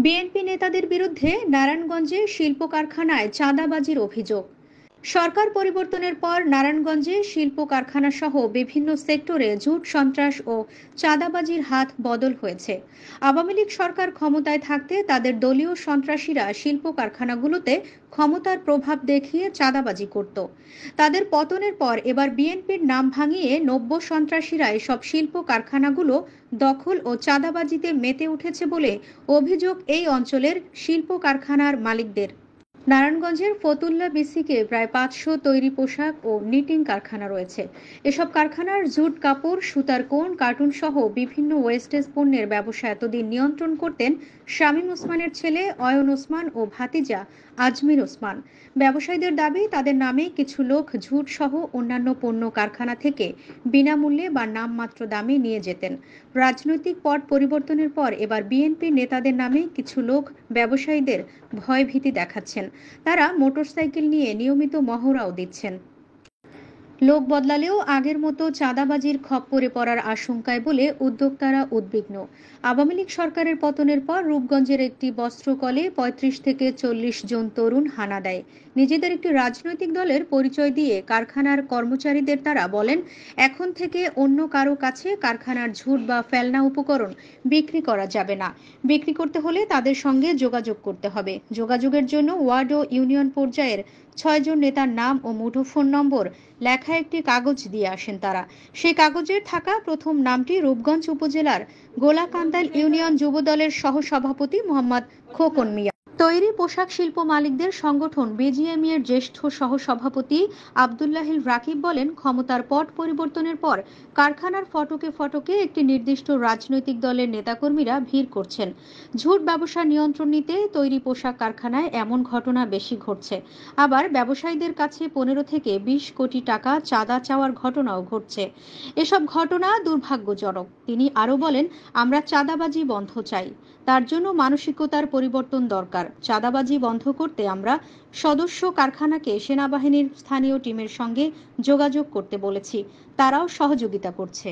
BNP নেতাদের বিরুদ্ধে নারায়ণগঞ্জে শিল্প কারখানায় চাঁদাবাজির অভিযোগ। সরকার পরিবর্তনের পর নারায়ণগঞ্জে শিল্প কারখানা সহ বিভিন্ন সেক্টরে ঝুট সন্ত্রাস ও চাঁদাবাজির হাত বদল হয়েছে। আওয়ামী লীগ সরকার ক্ষমতায় থাকতে তাদের দলীয় সন্ত্রাসীরা শিল্প কারখানাগুলোতে ক্ষমতার প্রভাব দেখিয়ে চাঁদাবাজি করত। তাদের পতনের পর এবার বিএনপির নাম ভাঙিয়ে নব্য সন্ত্রাসীরা এসব শিল্প কারখানাগুলো দখল ও চাঁদাবাজিতে মেতে উঠেছে বলে অভিযোগ এই অঞ্চলের শিল্প কারখানার মালিকদের। নারায়ণগঞ্জের ফতুল্লা বিসিকে প্রায় ৫০০ তৈরি পোশাক ও নিটিং কারখানা রয়েছে। এসব কারখানার জুট কাপড়, সুতার কোণ, কার্টুন সহ বিভিন্ন ওয়েস্টেজ পণ্যের ব্যবসা এতদিন নিয়ন্ত্রণ করতেন শামীম ওসমানের ছেলে অয়ন ওসমান ও ভাতিজা আজমির ওসমান। ব্যবসায়ীদের দাবি, তাদের নামে কিছু লোক ঝুট সহ অন্যান্য পণ্য কারখানা থেকে বিনামূল্যে বা নামমাত্র দামে নিয়ে যেতেন। রাজনৈতিক পট পরিবর্তনের পর এবার বিএনপি নেতাদের নামে কিছু লোক ব্যবসায়ীদের ভয়ভীতি দেখাচ্ছেন। তারা মোটরসাইকেল নিয়ে নিয়মিত মহড়াও দিচ্ছেন। লোক বদলালেও আগের মতো চাঁদাবাজির খপ্পরে পড়ার আশঙ্কায় বলে উদ্যোক্তারা উদ্বিগ্ন। আওয়ামী লীগ সরকারের পতনের পর রূপগঞ্জের একটি বস্ত্রকলে ৩৫ থেকে ৪০ জন তরুণ হানা দেয়। নিজেদের একটি রাজনৈতিক দলের পরিচয় দিয়ে কারখানার কর্মচারীদের তারা বলেন, এখন থেকে অন্য কারো কাছে কারখানার ঝুট বা ফেলনা উপকরণ বিক্রি করা যাবে না। বিক্রি করতে হলে তাদের সঙ্গে যোগাযোগ করতে হবে। যোগাযোগের জন্য ওয়ার্ড ও ইউনিয়ন পর্যায়ের ৬ জন নেতার নাম ও মুঠোফোন নম্বর লেখা একটি কাগজ দিয়ে আসেন তারা। সেই কাগজের থাকা প্রথম নামটি রূপগঞ্জ উপজেলার গোলাকান্দাল ইউনিয়ন যুবদলের সহসভাপতি মোহাম্মদ খোকন মিয়া। তৈরি পোশাক শিল্প মালিকদের সংগঠন বিজিএমই এর জ্যেষ্ঠ সহসভাপতি আব্দুল্লাহিল রাকিব বলেন, ক্ষমতার পট পরিবর্তনের পর কারখানার ফটকে ফটকে একটি নির্দিষ্ট রাজনৈতিক দলের নেতাকর্মীরা ভিড় করছেন। ঝুট ব্যবসা নিয়ন্ত্রণ নিতে তৈরি পোশাক কারখানায় এমন ঘটনা বেশি ঘটছে। আবার ব্যবসায়ীদের কাছে ১৫ থেকে ২০ কোটি টাকা চাঁদা চাওয়ার ঘটনাও ঘটছে। এসব ঘটনা দুর্ভাগ্যজনক। তিনি আরও বলেন, আমরা চাঁদাবাজি বন্ধ চাই। তার জন্য মানসিকতার পরিবর্তন দরকার। চাঁদাবাজি বন্ধ করতে আমরা সদস্য কারখানাকে সেনাবাহিনীর স্থানীয় টিমের সঙ্গে যোগাযোগ করতে বলেছি, তারাও সহযোগিতা করছে।